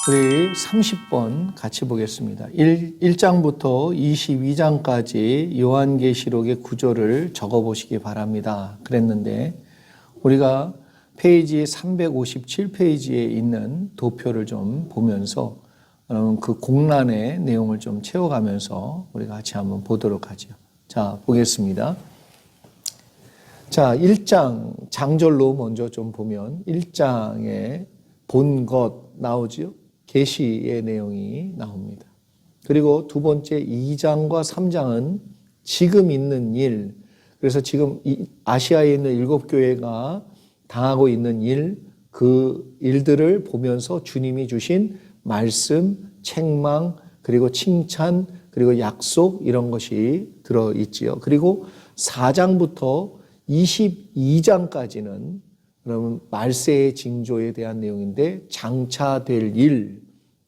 우리 30번 같이 보겠습니다. 1장부터 22장까지 요한계시록의 구절을 적어보시기 바랍니다. 그랬는데 우리가 페이지 357페이지에 있는 도표를 좀 보면서 그 공란의 내용을 좀 채워가면서 우리 같이 한번 보도록 하죠. 자, 보겠습니다. 자, 1장 장절로 먼저 좀 보면 1장에 본 것 나오죠. 계시의 내용이 나옵니다. 그리고 두 번째 2장과 3장은 지금 있는 일, 그래서 지금 아시아에 있는 7교회가 당하고 있는 일, 그 일들을 보면서 주님이 주신 말씀, 책망, 그리고 칭찬, 그리고 약속 이런 것이 들어있지요. 그리고 4장부터 22장까지는 그러면 말세의 징조에 대한 내용인데 장차될 일,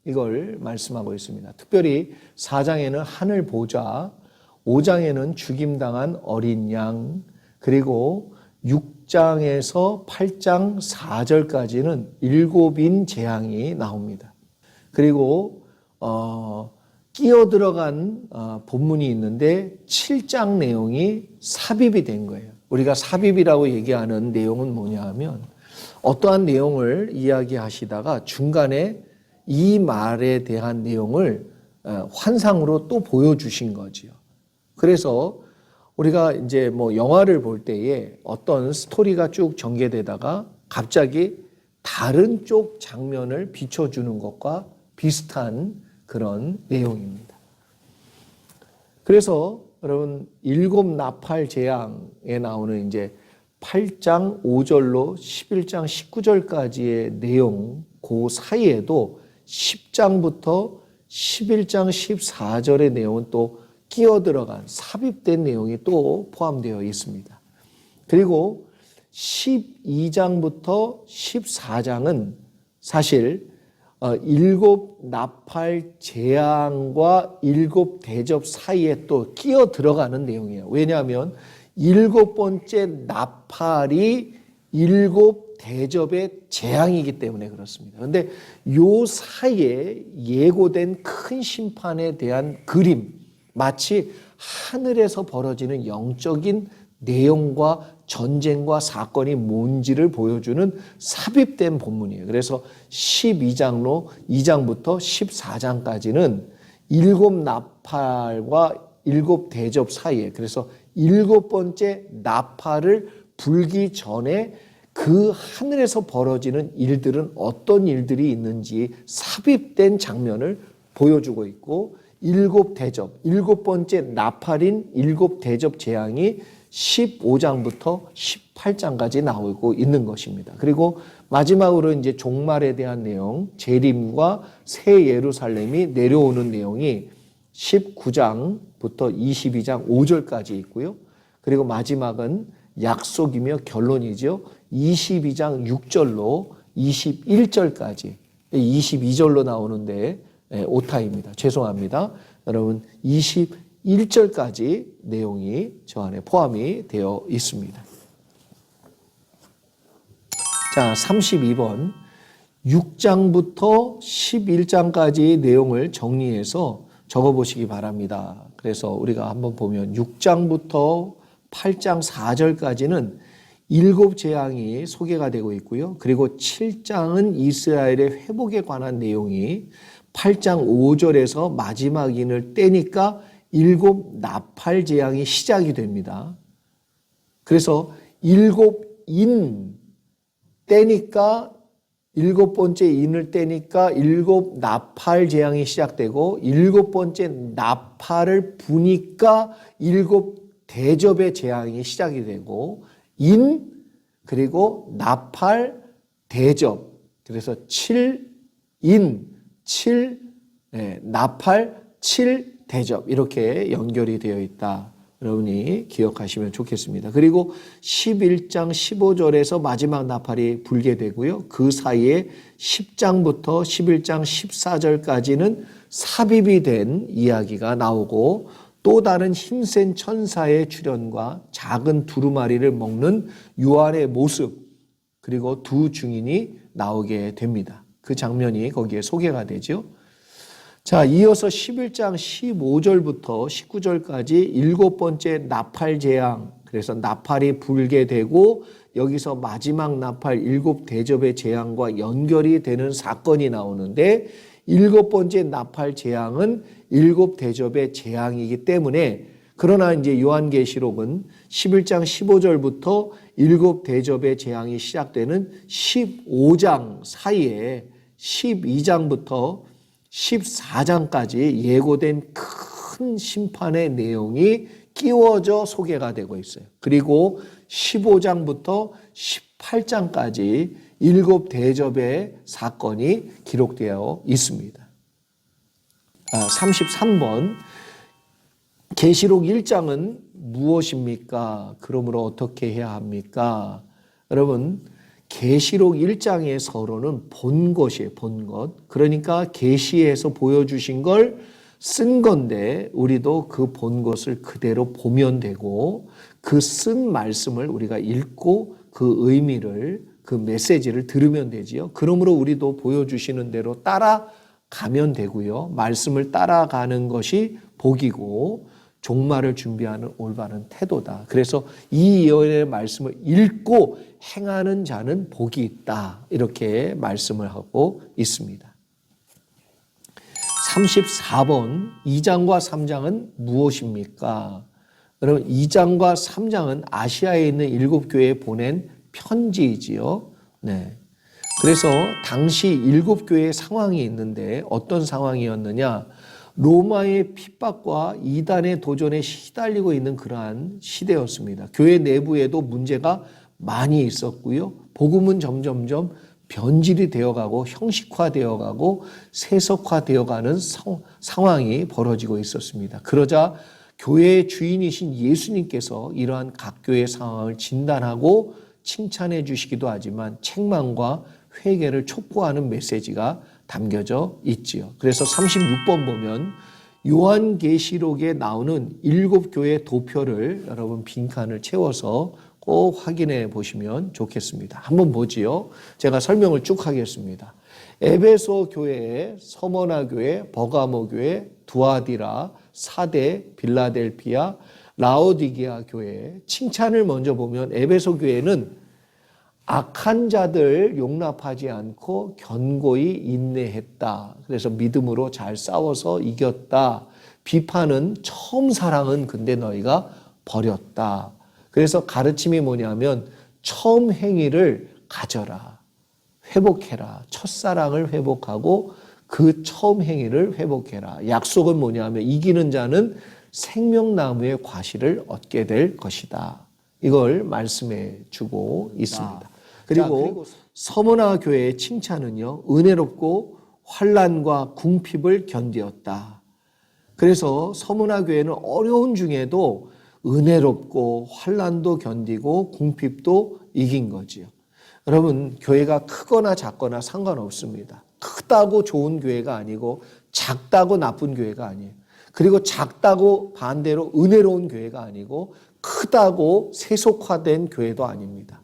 이걸 말씀하고 있습니다. 특별히 4장에는 하늘 보좌, 5장에는 죽임당한 어린 양, 그리고 6장에서 8장 4절까지는 7인 재앙이 나옵니다. 그리고 끼어 들어간 본문이 있는데 7장 내용이 삽입이 된 거예요. 우리가 삽입이라고 얘기하는 내용은 뭐냐 하면 어떠한 내용을 이야기하시다가 중간에 이 말에 대한 내용을 환상으로 또 보여주신 거지요. 그래서 우리가 이제 뭐 영화를 볼 때에 어떤 스토리가 쭉 전개되다가 갑자기 다른 쪽 장면을 비춰주는 것과 비슷한 그런 내용입니다. 그래서 여러분 7 나팔 재앙에 나오는 이제 8장 5절로 11장 19절까지의 내용 그 사이에도 10장부터 11장 14절의 내용은 또 끼어 들어간 삽입된 내용이 또 포함되어 있습니다. 그리고 12장부터 14장은 사실 7 나팔 재앙과 7 대접 사이에 또 끼어 들어가는 내용이에요. 왜냐하면 7번째 나팔이 7 대접의 재앙이기 때문에 그렇습니다. 그런데 요 사이에 예고된 큰 심판에 대한 그림, 마치 하늘에서 벌어지는 영적인 내용과 전쟁과 사건이 뭔지를 보여주는 삽입된 본문이에요. 그래서 12장로 2장부터 14장까지는 7 나팔과 7 대접 사이에, 그래서 7번째 나팔을 불기 전에 그 하늘에서 벌어지는 일들은 어떤 일들이 있는지 삽입된 장면을 보여주고 있고, 7 대접, 7번째 나팔인 7 대접 재앙이 15장부터 18장까지 나오고 있는 것입니다. 그리고 마지막으로 이제 종말에 대한 내용, 재림과 새 예루살렘이 내려오는 내용이 19장부터 22장 5절까지 있고요. 그리고 마지막은 약속이며 결론이죠. 22장 6절로 21절까지, 22절로 나오는데 오타입니다. 죄송합니다. 여러분 21절까지 내용이 저 안에 포함이 되어 있습니다. 자, 32번 6장부터 11장까지 내용을 정리해서 적어보시기 바랍니다. 그래서 우리가 한번 보면 6장부터 8장 4절까지는 7 재앙이 소개가 되고 있고요. 그리고 7장은 이스라엘의 회복에 관한 내용이, 8장 5절에서 마지막 인을 떼니까 7나팔 재앙이 시작이 됩니다. 그래서 7인 떼니까 7번째 인을 떼니까 7나팔 재앙이 시작되고 7번째 나팔을 부니까 7대접의 재앙이 시작이 되고 인 그리고 나팔 대접 그래서 7인 7 나팔 7대접 이렇게 연결이 되어 있다. 여러분이 기억하시면 좋겠습니다. 그리고 11장 15절에서 마지막 나팔이 불게 되고요. 그 사이에 10장부터 11장 14절까지는 삽입이 된 이야기가 나오고 또 다른 힘센 천사의 출현과 작은 두루마리를 먹는 요한의 모습 그리고 두 증인이 나오게 됩니다. 그 장면이 거기에 소개가 되죠. 자, 이어서 11장 15절부터 19절까지 7번째 나팔 재앙, 그래서 나팔이 불게 되고 여기서 마지막 나팔 7대접의 재앙과 연결이 되는 사건이 나오는데 7번째 나팔 재앙은 7대접의 재앙이기 때문에 그러나 이제 요한계시록은 11장 15절부터 7대접의 재앙이 시작되는 15장 사이에 12장부터 14장까지 예고된 큰 심판의 내용이 끼워져 소개가 되고 있어요. 그리고 15장부터 18장까지 7대접의 사건이 기록되어 있습니다. 33번 계시록 1장은 무엇입니까? 그러므로 어떻게 해야 합니까? 여러분 계시록 1장의 서론은 본 것이에요. 본 것. 그러니까 계시에서 보여주신 걸 쓴 건데 우리도 그 본 것을 그대로 보면 되고 그 쓴 말씀을 우리가 읽고 그 의미를 그 메시지를 들으면 되지요. 그러므로 우리도 보여주시는 대로 따라가면 되고요. 말씀을 따라가는 것이 복이고 종말을 준비하는 올바른 태도다. 그래서 이 예언의 말씀을 읽고 행하는 자는 복이 있다. 이렇게 말씀을 하고 있습니다. 34번 2장과 3장은 무엇입니까? 여러분 2장과 3장은 아시아에 있는 7교회에 보낸 편지이지요. 네. 그래서 당시 7교회의 상황이 있는데 어떤 상황이었느냐? 로마의 핍박과 이단의 도전에 시달리고 있는 그러한 시대였습니다. 교회 내부에도 문제가 많이 있었고요. 복음은 점점점 변질이 되어가고 형식화되어가고 세속화되어가는 상황이 벌어지고 있었습니다. 그러자 교회의 주인이신 예수님께서 이러한 각 교회의 상황을 진단하고 칭찬해 주시기도 하지만 책망과 회개를 촉구하는 메시지가 담겨져 있지요. 그래서 36번 보면 요한계시록에 나오는 7교회 도표를 여러분 빈칸을 채워서 꼭 확인해 보시면 좋겠습니다. 한번 보지요. 제가 설명을 쭉 하겠습니다. 에베소 교회, 서머나 교회, 버가모 교회, 두아디라, 사대, 빌라델피아, 라오디게아 교회. 칭찬을 먼저 보면 에베소 교회는 악한 자들 용납하지 않고 견고히 인내했다. 그래서 믿음으로 잘 싸워서 이겼다. 비판은 처음 사랑은 근데 너희가 버렸다. 그래서 가르침이 뭐냐면 처음 행위를 가져라. 회복해라. 첫사랑을 회복하고 그 처음 행위를 회복해라. 약속은 뭐냐면 이기는 자는 생명나무의 과실을 얻게 될 것이다. 이걸 말씀해 주고 있습니다. 그리고 서머나 교회의 칭찬은요. 은혜롭고 환난과 궁핍을 견디었다. 그래서 서머나 교회는 어려운 중에도 은혜롭고 환난도 견디고 궁핍도 이긴 거지요. 여러분 교회가 크거나 작거나 상관없습니다. 크다고 좋은 교회가 아니고 작다고 나쁜 교회가 아니에요. 그리고 작다고 반대로 은혜로운 교회가 아니고 크다고 세속화된 교회도 아닙니다.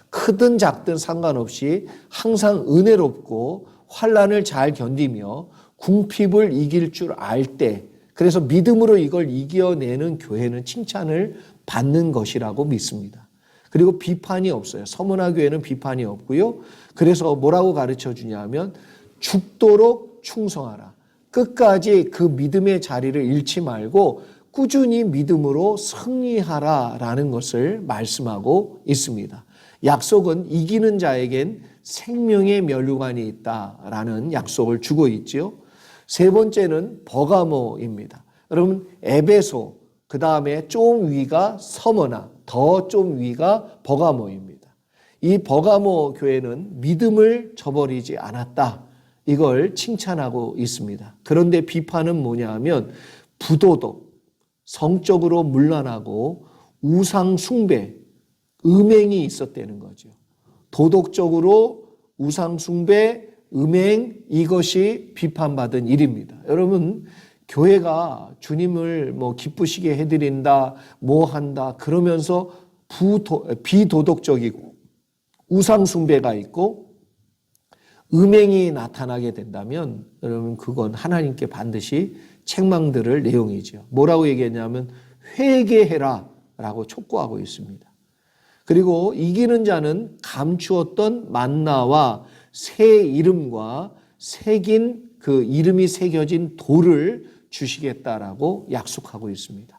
크든 작든 상관없이 항상 은혜롭고 환난을 잘 견디며 궁핍을 이길 줄 알 때 그래서 믿음으로 이걸 이겨내는 교회는 칭찬을 받는 것이라고 믿습니다. 그리고 비판이 없어요. 서머나 교회는 비판이 없고요. 그래서 뭐라고 가르쳐 주냐면 죽도록 충성하라. 끝까지 그 믿음의 자리를 잃지 말고 꾸준히 믿음으로 승리하라라는 것을 말씀하고 있습니다. 약속은 이기는 자에겐 생명의 면류관이 있다라는 약속을 주고 있지요. 세 번째는 버가모입니다. 여러분 에베소, 그 다음에 좀 위가 서머나, 더 좀 위가 버가모입니다. 이 버가모 교회는 믿음을 저버리지 않았다. 이걸 칭찬하고 있습니다. 그런데 비판은 뭐냐 하면 부도덕, 성적으로 문란하고 우상 숭배, 음행이 있었다는 거죠. 도덕적으로 우상 숭배, 음행, 이것이 비판받은 일입니다. 여러분, 교회가 주님을 기쁘시게 해드린다, 뭐 한다, 그러면서 비도덕적이고 우상 숭배가 있고 음행이 나타나게 된다면 여러분 그건 하나님께 반드시 책망들을 내용이죠. 뭐라고 얘기했냐면 회개해라 라고 촉구하고 있습니다. 그리고 이기는 자는 감추었던 만나와 새 이름과 새긴 그 이름이 새겨진 돌을 주시겠다라고 약속하고 있습니다.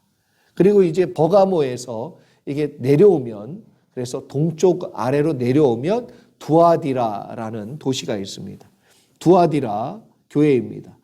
그리고 이제 버가모에서 이게 내려오면, 그래서 동쪽 아래로 내려오면 두아디라라는 도시가 있습니다. 두아디라 교회입니다.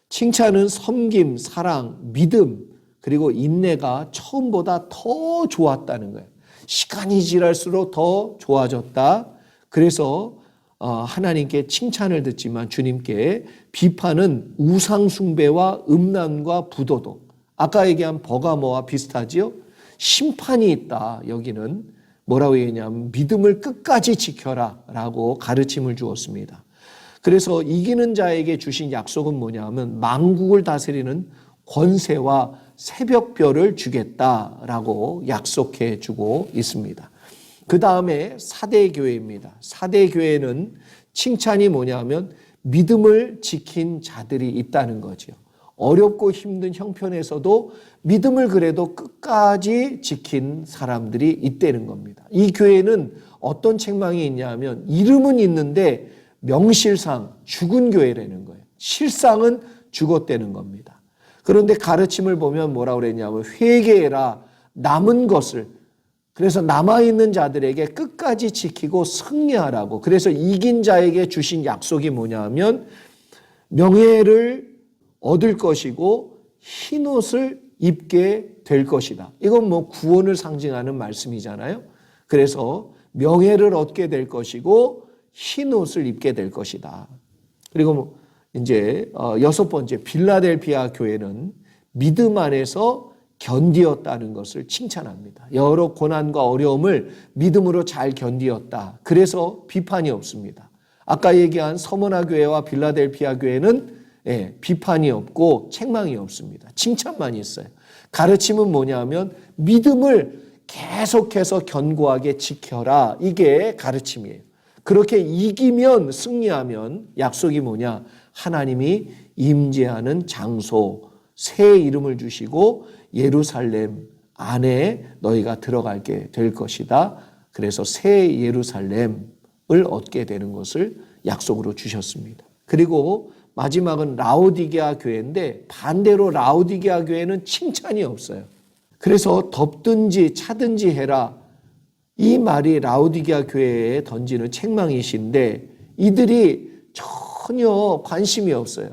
칭찬은 섬김, 사랑, 믿음, 그리고 인내가 처음보다 더 좋았다는 거예요. 시간이 지날수록 더 좋아졌다. 그래서 하나님께 칭찬을 듣지만 주님께 비판은 우상 숭배와 음란과 부도덕, 아까 얘기한 버가모와 비슷하지요? 심판이 있다. 여기는 뭐라고 얘기냐면 믿음을 끝까지 지켜라 라고 가르침을 주었습니다. 그래서 이기는 자에게 주신 약속은 뭐냐면 만국을 다스리는 권세와 새벽별을 주겠다라고 약속해 주고 있습니다. 그 다음에 사대교회입니다. 사대교회는 칭찬이 뭐냐면 믿음을 지킨 자들이 있다는 거죠. 어렵고 힘든 형편에서도 믿음을 그래도 끝까지 지킨 사람들이 있다는 겁니다. 이 교회는 어떤 책망이 있냐면 이름은 있는데 명실상 죽은 교회라는 거예요. 실상은 죽었다는 겁니다. 그런데 가르침을 보면 뭐라고 그랬냐면 회개해라, 남은 것을. 그래서 남아있는 자들에게 끝까지 지키고 승리하라고. 그래서 이긴 자에게 주신 약속이 뭐냐면 명예를 얻을 것이고 흰옷을 입게 될 것이다. 이건 구원을 상징하는 말씀이잖아요. 그래서 명예를 얻게 될 것이고 흰옷을 입게 될 것이다. 그리고 이제 여섯 번째, 빌라델피아 교회는 믿음 안에서 견디었다는 것을 칭찬합니다. 여러 고난과 어려움을 믿음으로 잘 견디었다. 그래서 비판이 없습니다. 아까 얘기한 서머나 교회와 빌라델피아 교회는 비판이 없고 책망이 없습니다. 칭찬만 있어요. 가르침은 뭐냐면 믿음을 계속해서 견고하게 지켜라. 이게 가르침이에요. 그렇게 이기면, 승리하면 약속이 뭐냐? 하나님이 임재하는 장소, 새 이름을 주시고 예루살렘 안에 너희가 들어가게 될 것이다. 그래서 새 예루살렘을 얻게 되는 것을 약속으로 주셨습니다. 그리고 마지막은 라오디게아 교회인데 반대로 라오디게아 교회는 칭찬이 없어요. 그래서 덥든지 차든지 해라. 이 말이 라오디게아 교회에 던지는 책망이신데 이들이 전혀 관심이 없어요.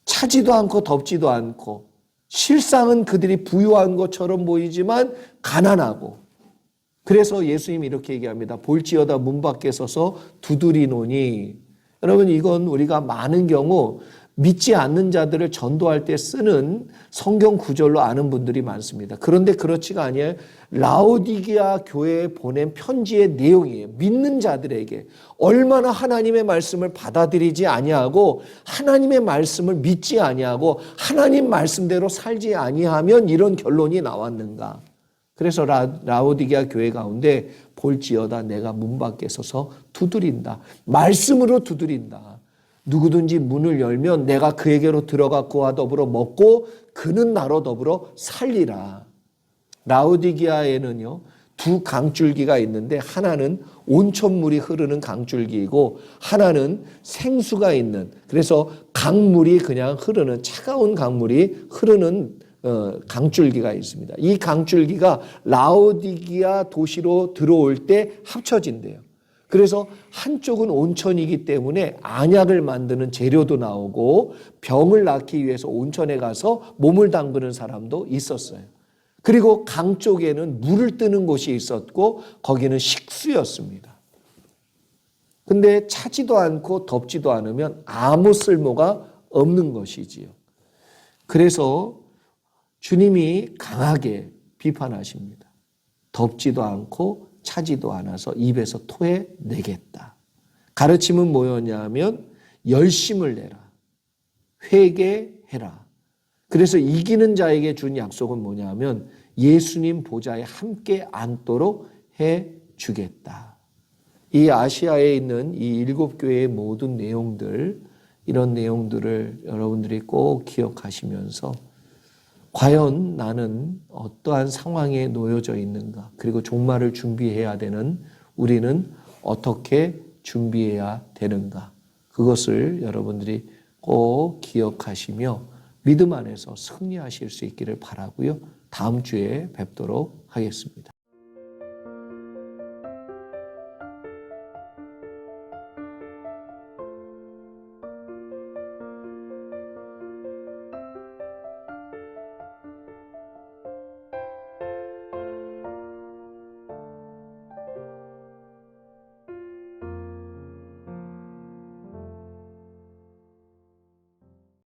차지도 않고 덥지도 않고 실상은 그들이 부유한 것처럼 보이지만 가난하고. 그래서 예수님이 이렇게 얘기합니다. 볼지어다 문 밖에 서서 두드리노니. 여러분 이건 우리가 많은 경우 믿지 않는 자들을 전도할 때 쓰는 성경 구절로 아는 분들이 많습니다. 그런데 그렇지가 아니에요. 라오디게아 교회에 보낸 편지의 내용이에요. 믿는 자들에게 얼마나 하나님의 말씀을 받아들이지 아니하고 하나님의 말씀을 믿지 아니하고 하나님 말씀대로 살지 아니하면 이런 결론이 나왔는가. 그래서 라오디게아 교회 가운데 볼지어다 내가 문 밖에 서서 두드린다. 말씀으로 두드린다. 누구든지 문을 열면 내가 그에게로 들어가 그와 더불어 먹고 그는 나로 더불어 살리라. 라오디게아에는요 두 강줄기가 있는데 하나는 온천물이 흐르는 강줄기이고 하나는 생수가 있는, 그래서 강물이 그냥 흐르는, 차가운 강물이 흐르는 강줄기가 있습니다. 이 강줄기가 라오디기아 도시로 들어올 때 합쳐진대요. 그래서 한쪽은 온천이기 때문에 안약을 만드는 재료도 나오고 병을 낫기 위해서 온천에 가서 몸을 담그는 사람도 있었어요. 그리고 강 쪽에는 물을 뜨는 곳이 있었고 거기는 식수였습니다. 근데 차지도 않고 덥지도 않으면 아무 쓸모가 없는 것이지요. 그래서 주님이 강하게 비판하십니다. 덥지도 않고 차지도 않아서 입에서 토해내겠다. 가르침은 뭐였냐면 열심을 내라. 회개해라. 그래서 이기는 자에게 준 약속은 뭐냐면 예수님 보좌에 함께 앉도록 해주겠다. 이 아시아에 있는 이 7교회의 모든 내용들, 이런 내용들을 여러분들이 꼭 기억하시면서 과연 나는 어떠한 상황에 놓여져 있는가, 그리고 종말을 준비해야 되는 우리는 어떻게 준비해야 되는가, 그것을 여러분들이 꼭 기억하시며 믿음 안에서 승리하실 수 있기를 바라고요. 다음 주에 뵙도록 하겠습니다.